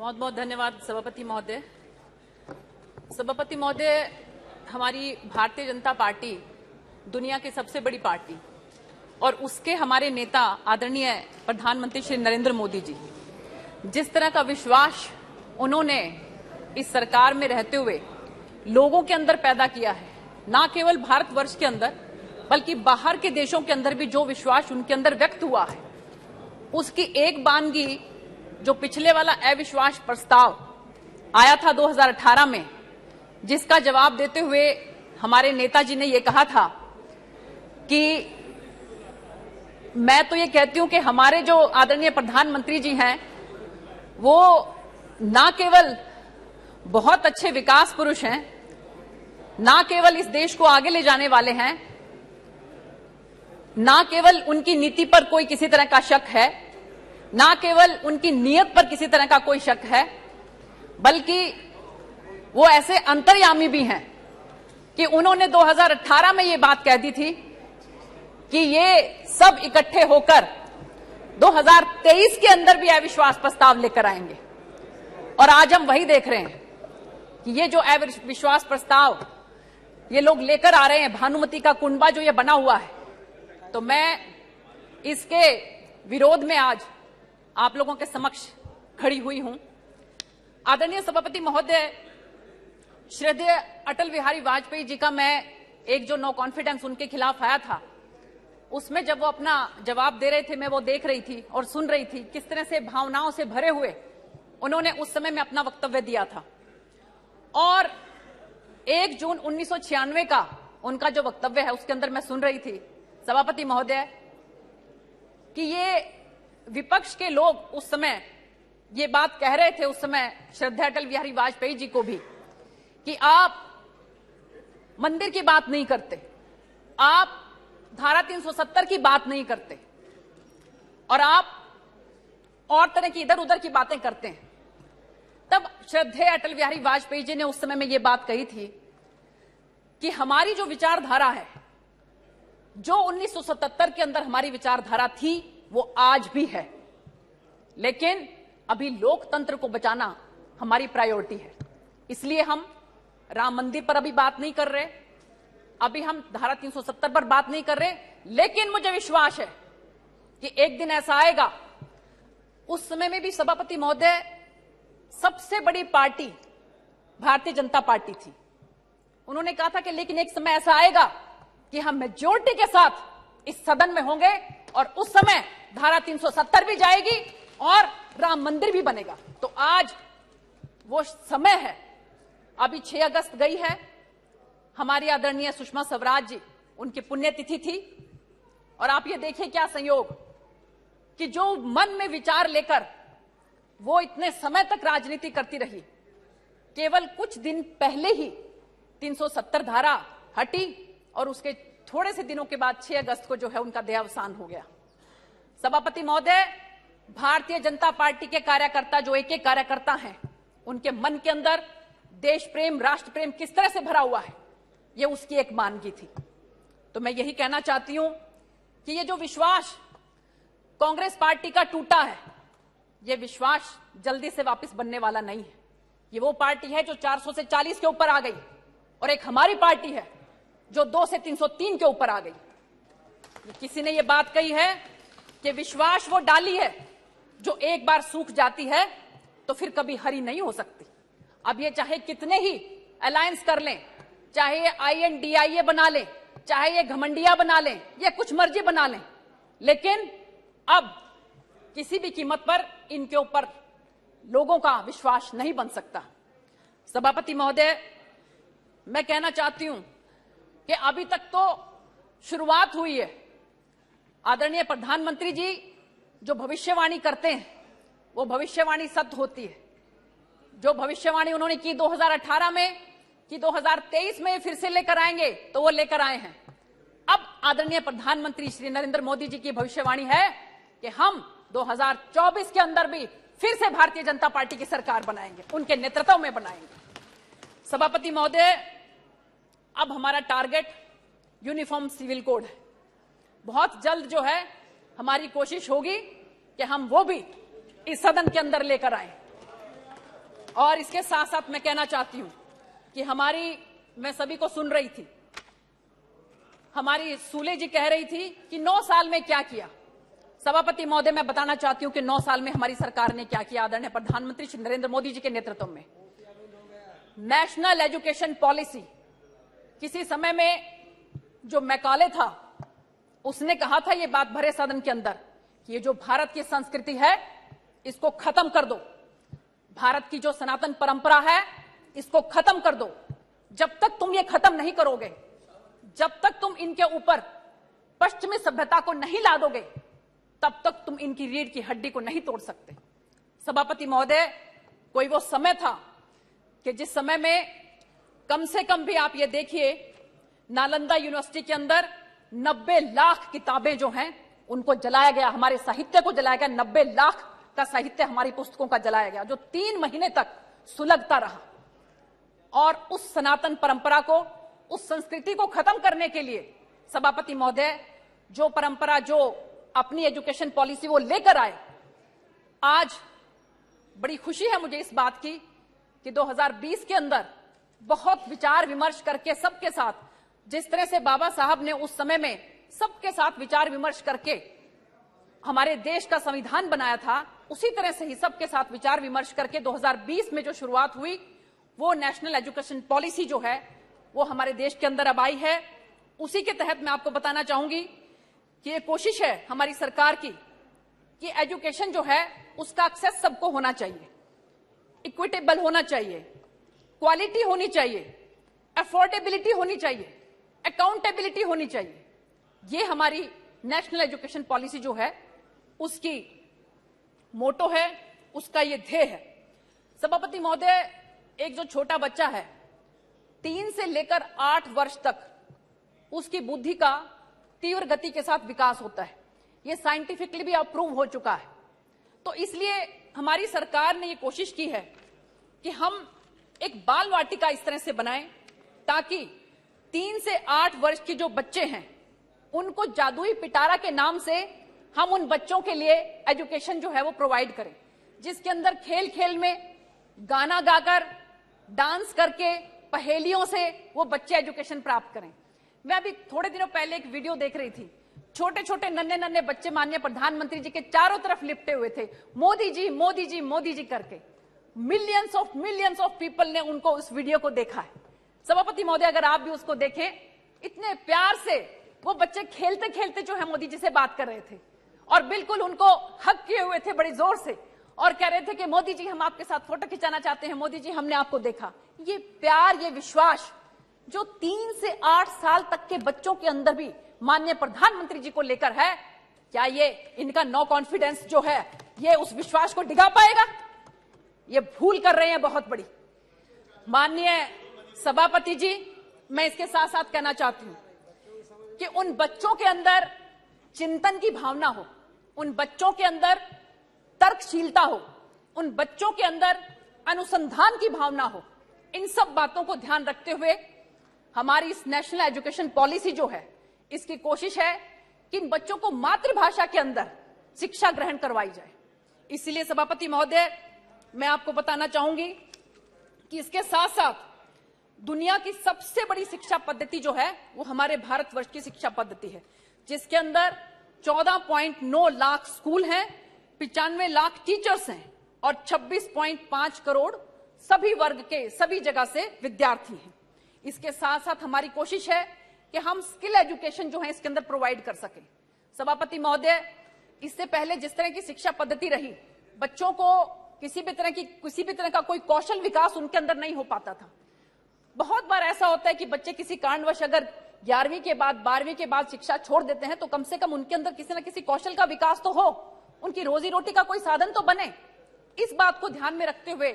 बहुत बहुत धन्यवाद सभापति महोदय। सभापति महोदय, हमारी भारतीय जनता पार्टी दुनिया की सबसे बड़ी पार्टी और उसके हमारे नेता आदरणीय प्रधानमंत्री श्री नरेंद्र मोदी जी, जिस तरह का विश्वास उन्होंने इस सरकार में रहते हुए लोगों के अंदर पैदा किया है, न केवल भारतवर्ष के अंदर बल्कि बाहर के देशों के अंदर भी जो विश्वास उनके अंदर व्यक्त हुआ है, उसकी एक बानगी जो पिछले वाला अविश्वास प्रस्ताव आया था 2018 में, जिसका जवाब देते हुए हमारे नेताजी ने यह कहा था कि मैं तो ये कहती हूं कि हमारे जो आदरणीय प्रधानमंत्री जी हैं वो ना केवल बहुत अच्छे विकास पुरुष हैं, ना केवल इस देश को आगे ले जाने वाले हैं, ना केवल उनकी नीति पर कोई किसी तरह का शक है, ना केवल उनकी नीयत पर किसी तरह का कोई शक है, बल्कि वो ऐसे अंतर्यामी भी हैं कि उन्होंने 2018 में ये बात कह दी थी कि ये सब इकट्ठे होकर 2023 के अंदर भी अविश्वास प्रस्ताव लेकर आएंगे। और आज हम वही देख रहे हैं कि ये जो अविश्वास प्रस्ताव ये लोग लेकर आ रहे हैं, भानुमति का कुंडा जो ये बना हुआ है, तो मैं इसके विरोध में आज आप लोगों के समक्ष खड़ी हुई हूं। आदरणीय सभापति महोदय, श्रद्धेय अटल बिहारी वाजपेयी जी का मैं एक जो नो कॉन्फिडेंस उनके खिलाफ आया था, उसमें जब वो अपना जवाब दे रहे थे, मैं वो देख रही थी और सुन रही थी किस तरह से भावनाओं से भरे हुए उन्होंने उस समय में अपना वक्तव्य दिया था। और 1 जून 1996 का उनका जो वक्तव्य है उसके अंदर मैं सुन रही थी सभापति महोदय कि ये विपक्ष के लोग उस समय ये बात कह रहे थे, उस समय श्रद्धेय अटल बिहारी वाजपेयी जी को भी, कि आप मंदिर की बात नहीं करते, आप धारा 370 की बात नहीं करते और आप और तरह की इधर उधर की बातें करते हैं। तब श्रद्धेय अटल बिहारी वाजपेयी जी ने उस समय में यह बात कही थी कि हमारी जो विचारधारा है, जो 1977 के अंदर हमारी विचारधारा थी, वो आज भी है, लेकिन अभी लोकतंत्र को बचाना हमारी प्रायोरिटी है। इसलिए हम राम मंदिर पर अभी बात नहीं कर रहे, अभी हम धारा 370 पर बात नहीं कर रहे, लेकिन मुझे विश्वास है कि एक दिन ऐसा आएगा। उस समय में भी सभापति महोदय सबसे बड़ी पार्टी भारतीय जनता पार्टी थी। उन्होंने कहा था कि लेकिन एक समय ऐसा आएगा कि हम मेजॉरिटी के साथ इस सदन में होंगे और उस समय धारा 370 भी जाएगी और राम मंदिर भी बनेगा। तो आज वो समय है। अभी 6 अगस्त गई है, हमारी आदरणीय सुषमा स्वराज जी, उनकी पुण्यतिथि थी, और आप ये देखिए क्या संयोग कि जो मन में विचार लेकर वो इतने समय तक राजनीति करती रही, केवल कुछ दिन पहले ही 370 धारा हटी और उसके थोड़े से दिनों के बाद 6 अगस्त को जो है उनका देहावसान हो गया। सभापति महोदय, भारतीय जनता पार्टी के कार्यकर्ता, जो एक एक कार्यकर्ता हैं, उनके मन के अंदर देश प्रेम, राष्ट्र प्रेम किस तरह से भरा हुआ है, ये उसकी एक मानगी थी। तो मैं यही कहना चाहती हूं कि ये जो विश्वास कांग्रेस पार्टी का टूटा है, ये विश्वास जल्दी से वापस बनने वाला नहीं है। ये वो पार्टी है जो 400 से 40 के ऊपर आ गई, और एक हमारी पार्टी है जो 2 से 303 के ऊपर आ गई। किसी ने ये बात कही है कि विश्वास वो डाली है जो एक बार सूख जाती है तो फिर कभी हरी नहीं हो सकती। अब ये चाहे कितने ही अलायंस कर लें, चाहे ये INDIA बना लें, चाहे ये घमंडिया बना लें, ये कुछ मर्जी बना लें, लेकिन अब किसी भी कीमत पर इनके ऊपर लोगों का विश्वास नहीं बन सकता। सभापति महोदय, मैं कहना चाहती हूं कि अभी तक तो शुरुआत हुई है। आदरणीय प्रधानमंत्री जी जो भविष्यवाणी करते हैं वो भविष्यवाणी सत्य होती है। जो भविष्यवाणी उन्होंने की 2018 में कि 2023 में फिर से लेकर आएंगे, तो वो लेकर आए हैं। अब आदरणीय प्रधानमंत्री श्री नरेंद्र मोदी जी की भविष्यवाणी है कि हम 2024 के अंदर भी फिर से भारतीय जनता पार्टी की सरकार बनाएंगे, उनके नेतृत्व में बनाएंगे। सभापति महोदय, अब हमारा टारगेट यूनिफॉर्म सिविल कोड है। बहुत जल्द जो है हमारी कोशिश होगी कि हम वो भी इस सदन के अंदर लेकर आए। और इसके साथ साथ मैं कहना चाहती हूं कि मैं सभी को सुन रही थी, हमारी सूले जी कह रही थी कि 9 साल में क्या किया। सभापति महोदय, मैं बताना चाहती हूं कि 9 साल में हमारी सरकार ने क्या किया। आदरणीय प्रधानमंत्री श्री नरेंद्र मोदी जी के नेतृत्व में नेशनल एजुकेशन पॉलिसी, किसी समय में जो मैकाले था उसने कहा था ये बात भरे सदन के अंदर कि ये जो भारत की संस्कृति है इसको खत्म कर दो, भारत की जो सनातन परंपरा है इसको खत्म कर दो। जब तक तुम ये खत्म नहीं करोगे, जब तक तुम इनके ऊपर पश्चिमी सभ्यता को नहीं ला दोगे, तब तक तुम इनकी रीढ़ की हड्डी को नहीं तोड़ सकते। सभापति महोदय, कोई वो समय था कि जिस समय में कम से कम भी आप ये देखिए, नालंदा यूनिवर्सिटी के अंदर 90 लाख किताबें जो हैं उनको जलाया गया, हमारे साहित्य को जलाया गया। 90 लाख का साहित्य हमारी पुस्तकों का जलाया गया, जो 3 महीने तक सुलगता रहा। और उस सनातन परंपरा को, उस संस्कृति को खत्म करने के लिए सभापति महोदय जो परंपरा, जो अपनी एजुकेशन पॉलिसी वो लेकर आए, आज बड़ी खुशी है मुझे इस बात की कि 2020 के अंदर बहुत विचार विमर्श करके सबके साथ, जिस तरह से बाबा साहब ने उस समय में सबके साथ विचार विमर्श करके हमारे देश का संविधान बनाया था, उसी तरह से ही सबके साथ विचार विमर्श करके 2020 में जो शुरुआत हुई वो नेशनल एजुकेशन पॉलिसी जो है वो हमारे देश के अंदर अब आई है। उसी के तहत मैं आपको बताना चाहूंगी कि ये कोशिश है हमारी सरकार की कि एजुकेशन जो है उसका एक्सेस सबको होना चाहिए, इक्विटेबल होना चाहिए, क्वालिटी होनी चाहिए, अफोर्डेबिलिटी होनी चाहिए, अकाउंटेबिलिटी होनी चाहिए। ये हमारी नेशनल एजुकेशन पॉलिसी जो है उसकी मोटो है, उसका ये ध्येय है। सभापति महोदय, एक जो छोटा बच्चा है 3 से लेकर 8 वर्ष तक उसकी बुद्धि का तीव्र गति के साथ विकास होता है, ये साइंटिफिकली भी अप्रूव हो चुका है। तो इसलिए हमारी सरकार ने ये कोशिश की है कि हम एक बाल वाटिका इस तरह से बनाएं ताकि 3 से 8 वर्ष के जो बच्चे हैं उनको जादुई पिटारा के नाम से हम उन बच्चों के लिए एजुकेशन जो है वो प्रोवाइड करें, जिसके अंदर खेल खेल में गाना गाकर, डांस करके, पहेलियों से वो बच्चे एजुकेशन प्राप्त करें। मैं अभी थोड़े दिनों पहले एक वीडियो देख रही थी, छोटे छोटे नन्हे नन्हे बच्चे माननीय प्रधानमंत्री जी के चारों तरफ लिपटे हुए थे, मोदी जी मोदी जी मोदी जी करके। मिलियंस ऑफ पीपल ने उनको उस वीडियो को देखा है। सभापति महोदय, अगर आप भी उसको देखें, इतने प्यार से वो बच्चे खेलते खेलते जो है मोदी जी से बात कर रहे थे और बिल्कुल उनको हक किए हुए थे बड़ी जोर से और कह रहे थे कि मोदी जी हम आपके साथ फोटो खिंचाना चाहते हैं, मोदी जी हमने आपको देखा। ये प्यार, ये विश्वास जो 3 से 8 साल तक के बच्चों के अंदर भी माननीय प्रधानमंत्री जी को लेकर है, क्या ये इनका नो कॉन्फिडेंस जो है ये उस विश्वास को डिगा पाएगा? ये भूल कर रहे हैं बहुत बड़ी। माननीय सभापति जी, मैं इसके साथ साथ कहना चाहती हूं कि उन बच्चों के अंदर चिंतन की भावना हो, उन बच्चों के अंदर तर्कशीलता हो, उन बच्चों के अंदर अनुसंधान की भावना हो। इन सब बातों को ध्यान रखते हुए हमारी इस नेशनल एजुकेशन पॉलिसी जो है, इसकी कोशिश है कि इन बच्चों को मातृभाषा के अंदर शिक्षा ग्रहण करवाई जाए। इसलिए सभापति महोदय, मैं आपको बताना चाहूंगी कि इसके साथ साथ दुनिया की सबसे बड़ी शिक्षा पद्धति जो है वो हमारे भारतवर्ष की शिक्षा पद्धति है, जिसके अंदर 14.9 लाख स्कूल हैं, 95 लाख टीचर्स हैं और 26.5 करोड़ सभी वर्ग के, सभी जगह से विद्यार्थी हैं। इसके साथ साथ हमारी कोशिश है कि हम स्किल एजुकेशन जो है इसके अंदर प्रोवाइड कर सकें। सभापति महोदय, इससे पहले जिस तरह की शिक्षा पद्धति रही, बच्चों को किसी भी तरह का कोई कौशल विकास उनके अंदर नहीं हो पाता था। बहुत बार ऐसा होता है कि बच्चे किसी कारणवश अगर 11वीं के बाद 12वीं के बाद शिक्षा छोड़ देते हैं तो कम से कम उनके अंदर किसी न किसी कौशल का विकास तो हो, उनकी रोजी रोटी का कोई साधन तो बने। इस बात को ध्यान में रखते हुए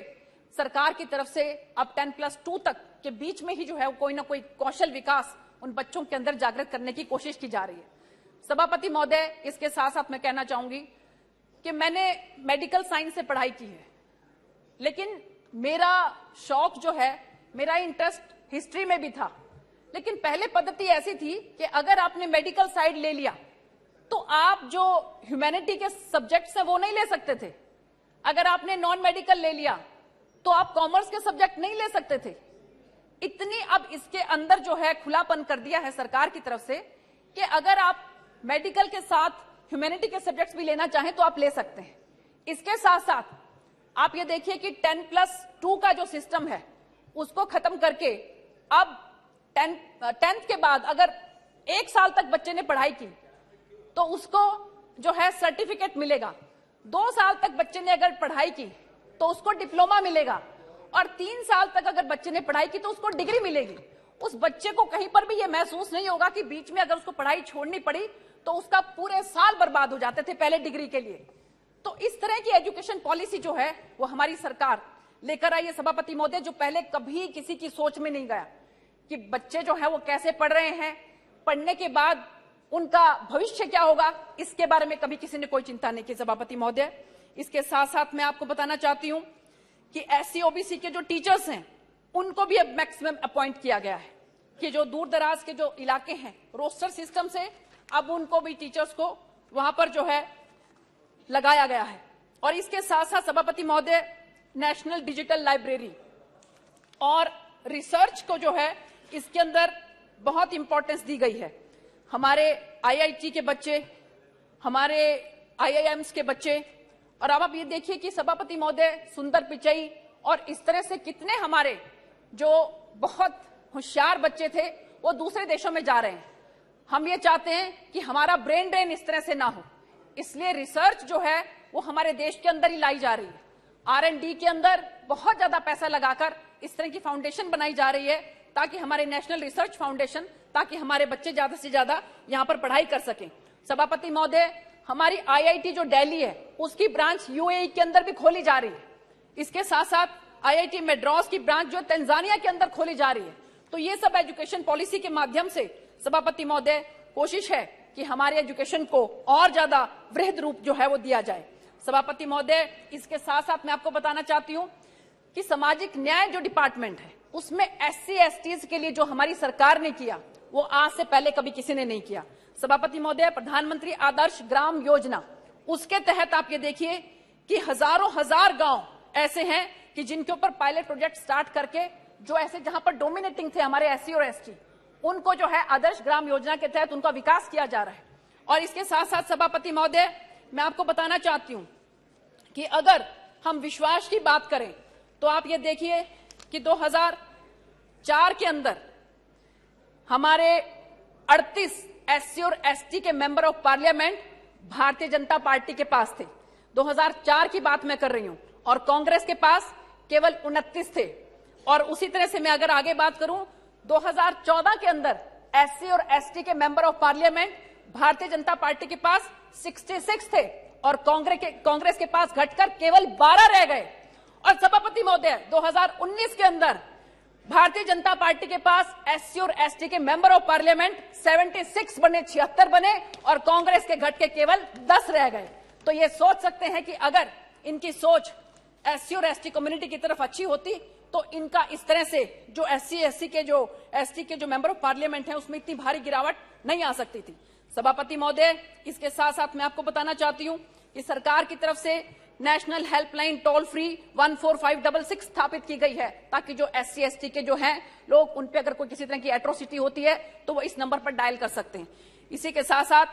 सरकार की तरफ से अब 10+2 तक के बीच में ही जो है कोई ना कोई कौशल विकास उन बच्चों के अंदर जागृत करने की कोशिश की जा रही है। सभापति महोदय, इसके साथ साथ मैं कहना चाहूंगी कि मैंने मेडिकल साइंस से पढ़ाई की है, लेकिन मेरा शौक जो है, मेरा इंटरेस्ट हिस्ट्री में भी था। लेकिन पहले पद्धति ऐसी थी कि अगर आपने मेडिकल साइड ले लिया तो आप जो ह्यूमैनिटी के सब्जेक्ट्स हैं वो नहीं ले सकते थे। अगर आपने नॉन मेडिकल ले लिया तो आप कॉमर्स के सब्जेक्ट नहीं ले सकते थे। इतनी अब इसके अंदर जो है खुलापन कर दिया है सरकार की तरफ से कि अगर आप मेडिकल के साथ ह्यूमैनिटी के सब्जेक्ट्स भी लेना चाहें तो आप ले सकते हैं। इसके साथ साथ आप ये देखिए कि 10+2 का जो सिस्टम है उसको खत्म करके अब 10th के बाद अगर 1 साल तक बच्चे ने पढ़ाई की तो उसको जो है सर्टिफिकेट मिलेगा। 2 साल तक बच्चे ने अगर पढ़ाई की तो उसको डिप्लोमा मिलेगा और 3 साल तक अगर बच्चे ने पढ़ाई की तो उसको डिग्री मिलेगी। उस बच्चे को कहीं पर भी ये महसूस नहीं होगा कि बीच में अगर उसको पढ़ाई छोड़नी पड़ी तो उसका पूरे साल बर्बाद हो जाते थे पहले डिग्री के लिए। तो इस तरह की एजुकेशन पॉलिसी जो है वो हमारी सरकार लेकर आई है सभापति महोदय, जो पहले कभी किसी की सोच में नहीं गया कि बच्चे जो है वो कैसे पढ़ रहे हैं, पढ़ने के बाद उनका भविष्य क्या होगा, इसके बारे में कभी किसी ने कोई चिंता नहीं की सभापति महोदय। इसके साथ साथ मैं आपको बताना चाहती हूं कि SC OBC के जो टीचर्स हैं उनको भी अब मैक्सिमम अपॉइंट किया गया है कि जो दूर दराज के जो इलाके हैं रोस्टर सिस्टम से अब उनको भी टीचर्स को वहां पर जो है लगाया गया है। और इसके साथ साथ सभापति महोदय नेशनल डिजिटल लाइब्रेरी और रिसर्च को जो है इसके अंदर बहुत इंपॉर्टेंस दी गई है। हमारे IIT के बच्चे, हमारे IIMs के बच्चे, और अब आप ये देखिए कि सभापति महोदय सुंदर पिचई और इस तरह से कितने हमारे जो बहुत होशियार बच्चे थे वो दूसरे देशों में जा रहे हैं। हम ये चाहते हैं कि हमारा ब्रेन ड्रेन इस तरह से ना हो, इसलिए रिसर्च जो है वो हमारे देश के अंदर ही लाई जा रही है। R&D के अंदर बहुत ज्यादा पैसा लगाकर इस तरह की फाउंडेशन बनाई जा रही है ताकि हमारे नेशनल रिसर्च फाउंडेशन, ताकि हमारे बच्चे ज्यादा से ज्यादा यहाँ पर पढ़ाई कर सकें। सभापति महोदय, हमारी IIT जो दिल्ली है उसकी ब्रांच UAE के अंदर भी खोली जा रही है। इसके साथ साथ IIT मैड्रास की ब्रांच जो तंजानिया के अंदर खोली जा रही है। तो ये सब एजुकेशन पॉलिसी के माध्यम से सभापति महोदय कोशिश है कि हमारे एजुकेशन को और ज्यादा वृहद रूप जो है वो दिया जाए। सभापति महोदय, इसके साथ साथ मैं आपको बताना चाहती हूँ कि सामाजिक न्याय जो डिपार्टमेंट है उसमें SC STs के लिए जो हमारी सरकार ने किया वो आज से पहले कभी किसी ने नहीं किया। सभापति महोदय, प्रधानमंत्री आदर्श ग्राम योजना, उसके तहत आप ये देखिए कि हजारों हजार गांव ऐसे हैं कि जिनके ऊपर पायलट प्रोजेक्ट स्टार्ट करके जो ऐसे जहां पर डोमिनेटिंग थे हमारे SC और ST, उनको जो है आदर्श ग्राम योजना के तहत उनका विकास किया जा रहा है। और इसके साथ साथ सभापति महोदय, मैं आपको बताना चाहती हूं कि अगर हम विश्वास की बात करें तो आप ये देखिए कि 2004 के अंदर हमारे 38 SC और ST के member of parliament Bharatiya Janata party के पास थे। 2004 की बात मैं कर रही हूं, और कांग्रेस के पास केवल 29 थे। और उसी तरह से मैं अगर आगे बात करूं, 2014 के अंदर SC और ST के member of parliament Bharatiya Janata party के पास 66 थे और कांग्रेस के पास घटकर केवल 12 रह गए। और सभापति महोदय, 2019 के अंदर भारतीय जनता पार्टी के पास SC और ST के मेंबर ऑफ पार्लियामेंट 76 बने, 76 बने, और कांग्रेस के घट के केवल 10 रह गए। तो ये सोच सकते हैं कि अगर इनकी सोच SC और ST कम्युनिटी की तरफ अच्छी होती तो इनका इस तरह से जो SC ST के जो मेंबर ऑफ पार्लियामेंट है उसमें इतनी भारी गिरावट नहीं आ सकती थी। सभापति महोदय, इसके साथ साथ मैं आपको बताना चाहती हूं कि सरकार की तरफ से नेशनल हेल्पलाइन टोल फ्री 14566 स्थापित की गई है ताकि जो SC ST के जो हैं लोग, उन पे अगर कोई किसी तरह की एट्रोसिटी होती है तो वो इस नंबर पर डायल कर सकते हैं। इसी के साथ साथ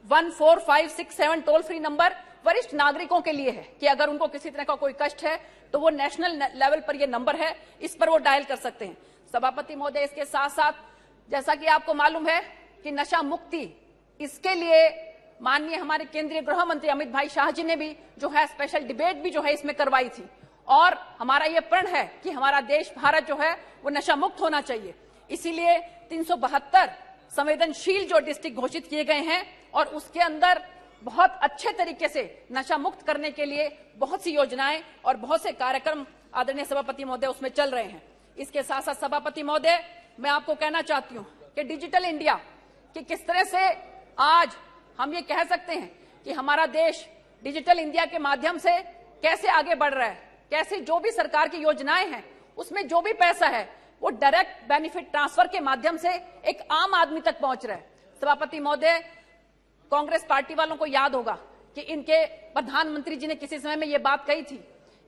14567 टोल फ्री नंबर वरिष्ठ नागरिकों के लिए है कि अगर उनको किसी तरह का कोई कष्ट है तो वो नेशनल लेवल पर ये नंबर है, इस पर वो डायल कर सकते हैं। सभापति महोदय, इसके साथ साथ जैसा कि आपको मालूम है कि नशा मुक्ति, इसके लिए माननीय हमारे केंद्रीय गृह मंत्री अमित भाई शाह जी ने भी जो है स्पेशल डिबेट भी जो है इसमें करवाई थी। और हमारा ये प्रण है कि हमारा देश भारत जो है वो नशा मुक्त होना चाहिए। इसीलिए 372 संवेदनशील जो डिस्ट्रिक्ट घोषित किए गए हैं और उसके अंदर बहुत अच्छे तरीके से नशा मुक्त करने के लिए बहुत सी योजनाएं और बहुत से कार्यक्रम आदरणीय सभापति महोदय उसमें चल रहे हैं। इसके साथ साथ सभापति महोदय, मैं आपको कहना चाहती हूं कि डिजिटल इंडिया कि किस तरह से आज हम ये कह सकते हैं कि हमारा देश डिजिटल इंडिया के माध्यम से कैसे आगे बढ़ रहा है, कैसे जो भी सरकार की योजनाएं हैं उसमें जो भी पैसा है वो डायरेक्ट बेनिफिट ट्रांसफर के माध्यम से एक आम आदमी तक पहुंच रहा है। सभापति महोदय, कांग्रेस पार्टी वालों को याद होगा कि इनके प्रधानमंत्री जी ने किसी समय में ये बात कही थी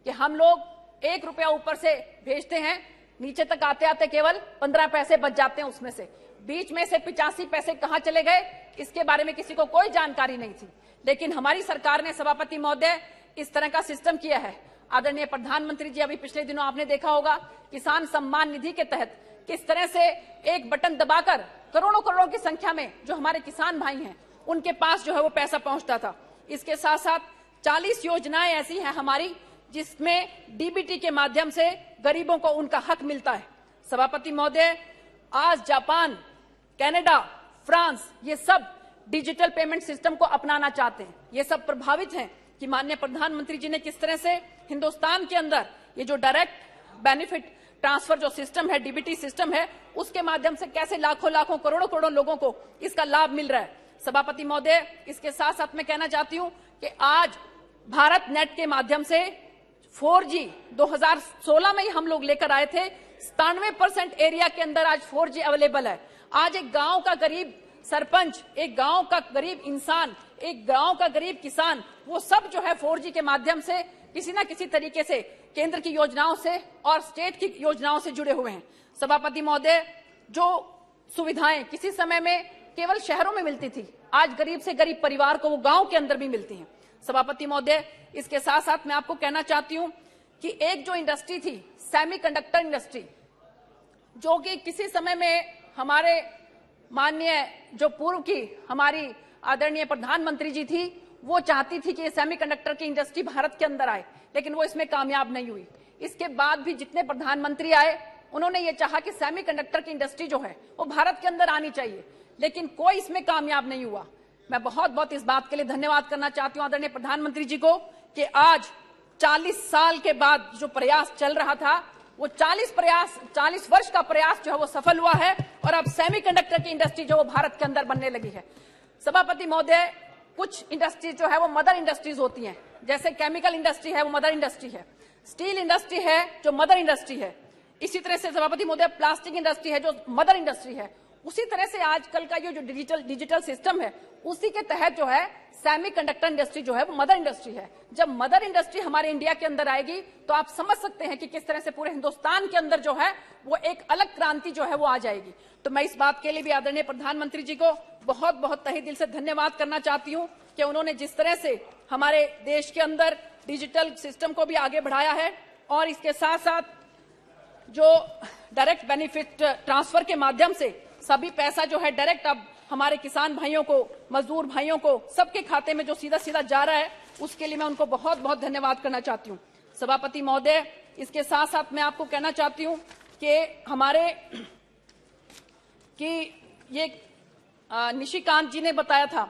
कि हम लोग 1 रुपया ऊपर से भेजते हैं, नीचे तक आते आते केवल 15 पैसे बच जाते हैं। उसमें से बीच में से 85 पैसे कहां चले गए, इसके बारे में किसी को कोई जानकारी नहीं थी। लेकिन हमारी सरकार ने, सभापति महोदय, इस तरह का सिस्टम किया है। आदरणीय प्रधानमंत्री जी, अभी पिछले दिनों आपने देखा होगा किसान सम्मान निधि के तहत किस तरह से एक बटन दबाकर करोड़ों करोड़ों की संख्या में जो हमारे किसान भाई हैं उनके पास जो है वो पैसा पहुंचता था। इसके साथ साथ 40 योजनाएं ऐसी हैं हमारी जिसमें डीबीटी के माध्यम से गरीबों को उनका हक मिलता है। सभापति महोदय, आज जापान, कनाडा, फ्रांस, ये सब डिजिटल पेमेंट सिस्टम को अपनाना चाहते हैं। ये सब प्रभावित हैं कि माननीय प्रधानमंत्री जी ने किस तरह से हिंदुस्तान के अंदर ये जो डायरेक्ट बेनिफिट ट्रांसफर जो सिस्टम है, डीबीटी सिस्टम है, उसके माध्यम से कैसे लाखों लाखों करोड़ों करोड़ों लोगों को इसका लाभ मिल रहा है। सभापति महोदय, इसके साथ साथ मैं कहना चाहती हूं कि आज भारत नेट के माध्यम से 4G 2016 में ही हम लोग लेकर आए थे। 97% एरिया के अंदर आज 4G अवेलेबल है। आज एक गांव का गरीब सरपंच, एक गांव का गरीब इंसान, एक गांव का गरीब किसान, वो सब जो है 4G के माध्यम से किसी न किसी तरीके से केंद्र की योजनाओं से और स्टेट की योजनाओं से जुड़े हुए हैं। सभापति महोदय, जो सुविधाएं किसी समय में केवल शहरों में मिलती थी, आज गरीब से गरीब परिवार को वो गांव के अंदर भी मिलती हैं। सभापति महोदय, इसके साथ साथ मैं आपको कहना चाहती हूं कि एक जो इंडस्ट्री थी, सेमीकंडक्टर इंडस्ट्री, जो कि किसी समय में हमारे माननीय जो पूर्व की हमारी आदरणीय प्रधानमंत्री जी थी, वो चाहती थी कि ये सेमीकंडक्टर की इंडस्ट्री भारत के अंदर आए, लेकिन वो इसमें कामयाब नहीं हुई। इसके बाद भी जितने प्रधानमंत्री आए, उन्होंने ये चाहा कि सेमीकंडक्टर की इंडस्ट्री जो है वो भारत के अंदर आनी चाहिए, लेकिन कोई इसमें कामयाब नहीं हुआ। मैं बहुत बहुत इस बात के लिए धन्यवाद करना चाहती हूं आदरणीय प्रधानमंत्री जी को कि आज 40 साल के बाद जो प्रयास चल रहा था, वो 40 वर्ष का प्रयास जो है वो सफल हुआ है और अब सेमीकंडक्टर की इंडस्ट्री जो वो भारत के अंदर बनने लगी है। सभापति महोदय, कुछ इंडस्ट्री जो है वो मदर इंडस्ट्रीज होती हैं, जैसे केमिकल इंडस्ट्री है वो मदर इंडस्ट्री है, स्टील इंडस्ट्री है जो मदर इंडस्ट्री है, इसी तरह से सभापति महोदय प्लास्टिक इंडस्ट्री है जो मदर इंडस्ट्री है। उसी तरह से आजकल का ये जो डिजिटल सिस्टम है, उसी के तहत जो है सेमीकंडक्टर इंडस्ट्री जो है वो मदर इंडस्ट्री है। जब मदर इंडस्ट्री हमारे इंडिया के अंदर आएगी तो आप समझ सकते हैं कि किस तरह से पूरे हिंदुस्तान के अंदर जो है वो एक अलग क्रांति जो है वो आ जाएगी। तो मैं इस बात के लिए भी आदरणीय प्रधानमंत्री जी को बहुत बहुत तहे दिल से धन्यवाद करना चाहती हूं कि उन्होंने जिस तरह से हमारे देश के अंदर डिजिटल सिस्टम को भी आगे बढ़ाया है और इसके साथ साथ जो डायरेक्ट बेनिफिट ट्रांसफर के माध्यम से सभी पैसा जो है डायरेक्ट अब हमारे किसान भाइयों को, मजदूर भाइयों को, सबके खाते में जो सीधा सीधा जा रहा है, उसके लिए मैं उनको बहुत बहुत धन्यवाद करना चाहती हूँ। सभापति महोदय, इसके साथ साथ मैं आपको कहना चाहती हूँ कि ये निशिकांत जी ने बताया था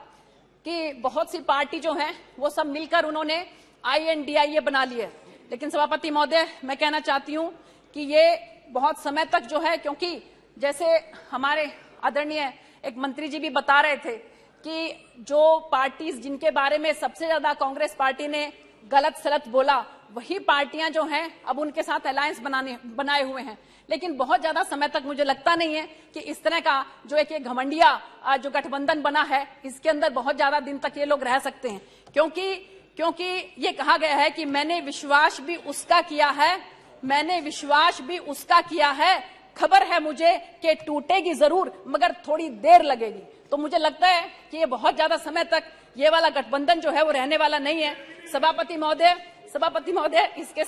कि बहुत सी पार्टी जो है वो सब मिलकर उन्होंने INDIA बना लिया, लेकिन सभापति महोदय मैं कहना चाहती हूँ कि ये बहुत समय तक जो है, क्योंकि जैसे हमारे आदरणीय एक मंत्री जी भी बता रहे थे कि जो पार्टीज जिनके बारे में सबसे ज्यादा कांग्रेस पार्टी ने गलत सलत बोला, वही पार्टियां जो हैं अब उनके साथ अलायंस बनाए हुए हैं। लेकिन बहुत ज्यादा समय तक मुझे लगता नहीं है कि इस तरह का जो एक घमंडिया जो गठबंधन बना है, इसके अंदर बहुत ज्यादा दिन तक ये लोग रह सकते हैं, क्योंकि ये कहा गया है कि मैंने विश्वास भी उसका किया है, खबर है मुझे कि टूटेगी जरूर मगर थोड़ी देर लगेगी। तो मुझे लगता है कि ये बहुत ज्यादा समय तक ये वाला गठबंधन जो है वो रहने वाला नहीं है। सभापति महोदय, इसके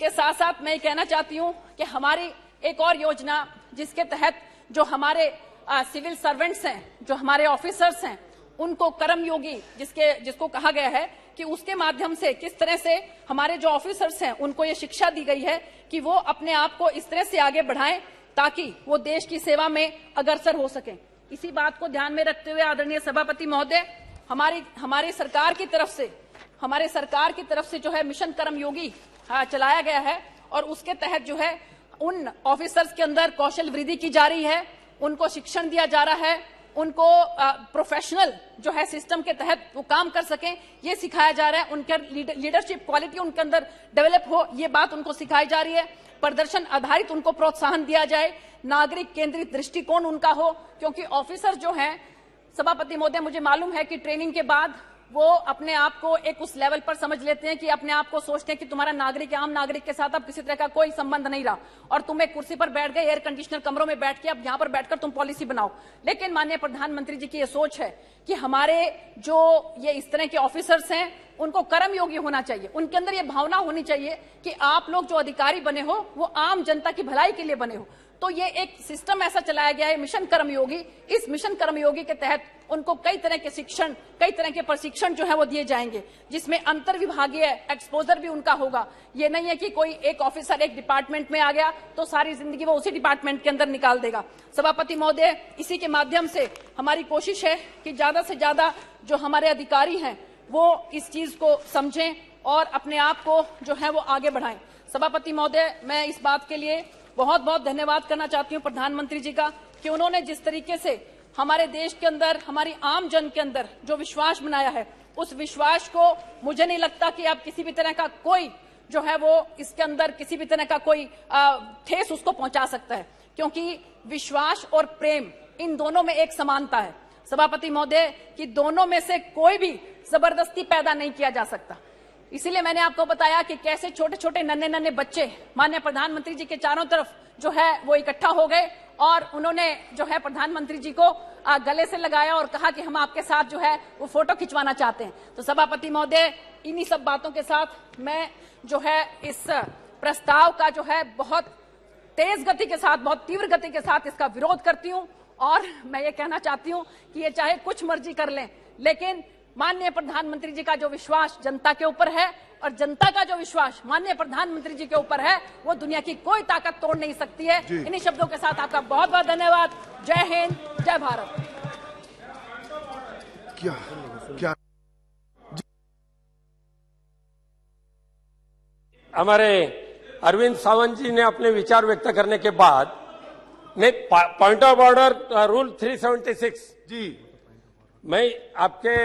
साथ साथ मैं कहना चाहती हूँ कि हमारी एक और योजना, जिसके तहत जो हमारे सिविल सर्वेंट्स हैं, जो हमारे ऑफिसर्स हैं, उनको कर्मयोगी जिसको कहा गया है कि उसके माध्यम से किस तरह से हमारे जो ऑफिसर्स हैं उनको ये शिक्षा दी गई है कि वो अपने आप को इस तरह से आगे बढ़ाएं ताकि वो देश की सेवा में अग्रसर हो सकें। इसी बात को ध्यान में रखते हुए आदरणीय सभापति महोदय, हमारी सरकार की तरफ से जो है मिशन कर्मयोगी चलाया गया है और उसके तहत जो है उन ऑफिसर्स के अंदर कौशल वृद्धि की जा रही है, उनको शिक्षण दिया जा रहा है, उनको प्रोफेशनल जो है सिस्टम के तहत वो काम कर सकें, ये सिखाया जा रहा है। उनके लीडरशिप क्वालिटी उनके अंदर डेवलप हो, ये बात उनको सिखाई जा रही है। प्रदर्शन आधारित उनको प्रोत्साहन दिया जाए, नागरिक केंद्रित दृष्टिकोण उनका हो, क्योंकि ऑफिसर जो हैं, सभापति महोदय, मुझे मालूम है कि ट्रेनिंग के बाद वो अपने आप को एक उस लेवल पर समझ लेते हैं कि अपने आप को सोचते हैं कि तुम्हारा नागरिक, आम नागरिक के साथ अब किसी तरह का कोई संबंध नहीं रहा और तुम एक कुर्सी पर बैठ गए, एयर कंडीशनर कमरों में बैठ के अब यहां पर बैठकर तुम पॉलिसी बनाओ। लेकिन माननीय प्रधानमंत्री जी की ये सोच है कि हमारे जो ये इस तरह के ऑफिसर्स हैं उनको कर्मयोगी होना चाहिए, उनके अंदर ये भावना होनी चाहिए कि आप लोग जो अधिकारी बने हो वो आम जनता की भलाई के लिए बने हो। तो ये एक सिस्टम ऐसा चलाया गया है मिशन कर्मयोगी। इस मिशन कर्मयोगी के तहत उनको कई तरह के शिक्षण, कई तरह के प्रशिक्षण जो है वो दिए जाएंगे, जिसमें अंतर विभागीय एक्सपोजर भी उनका होगा। ये नहीं है कि कोई एक ऑफिसर एक डिपार्टमेंट में आ गया तो सारी जिंदगी वो उसी डिपार्टमेंट के अंदर निकाल देगा। सभापति महोदय, इसी के माध्यम से हमारी कोशिश है कि ज्यादा से ज्यादा जो हमारे अधिकारी हैं वो इस चीज को समझें और अपने आप को जो है वो आगे बढ़ाएं। सभापति महोदय, मैं इस बात के लिए बहुत बहुत धन्यवाद करना चाहती हूं प्रधानमंत्री जी का कि उन्होंने जिस तरीके से हमारे देश के अंदर, हमारी आम जन के अंदर जो विश्वास बनाया है, उस विश्वास को मुझे नहीं लगता कि अब किसी भी तरह का कोई जो है वो इसके अंदर किसी भी तरह का कोई ठेस उसको पहुंचा सकता है, क्योंकि विश्वास और प्रेम इन दोनों में एक समानता है सभापति महोदय, कि दोनों में से कोई भी जबरदस्ती पैदा नहीं किया जा सकता। इसीलिए मैंने आपको बताया कि कैसे छोटे छोटे नन्हे नन्हे बच्चे माननीय प्रधानमंत्री जी के चारों तरफ जो है वो इकट्ठा हो गए और उन्होंने जो है प्रधानमंत्री जी को गले से लगाया और कहा कि हम आपके साथ जो है वो फोटो खिंचवाना चाहते हैं। तो सभापति महोदय, इन्हीं सब बातों के साथ मैं जो है इस प्रस्ताव का जो है बहुत तेज गति के साथ, बहुत तीव्र गति के साथ इसका विरोध करती हूं और मैं ये कहना चाहती हूं कि ये चाहे कुछ मर्जी कर लें, लेकिन माननीय प्रधानमंत्री जी का जो विश्वास जनता के ऊपर है और जनता का जो विश्वास माननीय प्रधानमंत्री जी के ऊपर है वो दुनिया की कोई ताकत तोड़ नहीं सकती है। इन्हीं शब्दों के साथ आपका बहुत बहुत धन्यवाद। जय हिंद, जय भारत। क्या हमारे अरविंद सावंत जी ने अपने विचार व्यक्त करने के बाद पॉइंट ऑफ ऑर्डर रूल 376 जी, मैं आपके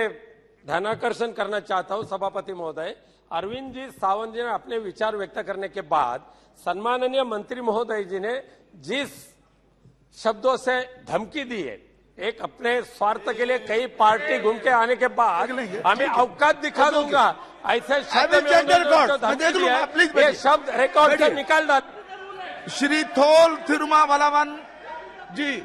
ध्यानाकर्षण करना चाहता हूं सभापति महोदय। अरविंद जी सावंत जी ने अपने विचार व्यक्त करने के बाद सम्माननीय मंत्री महोदय जी ने जिस शब्दों से धमकी दी है, एक अपने स्वार्थ के लिए कई पार्टी घूम के आने के बाद हमें औकात दिखा दूंगा, ऐसे शब्द में धमकी दी है, ये शब्द रिकॉर्ड से निकाल डाल। श्री थोल थिरुमावलवन जी।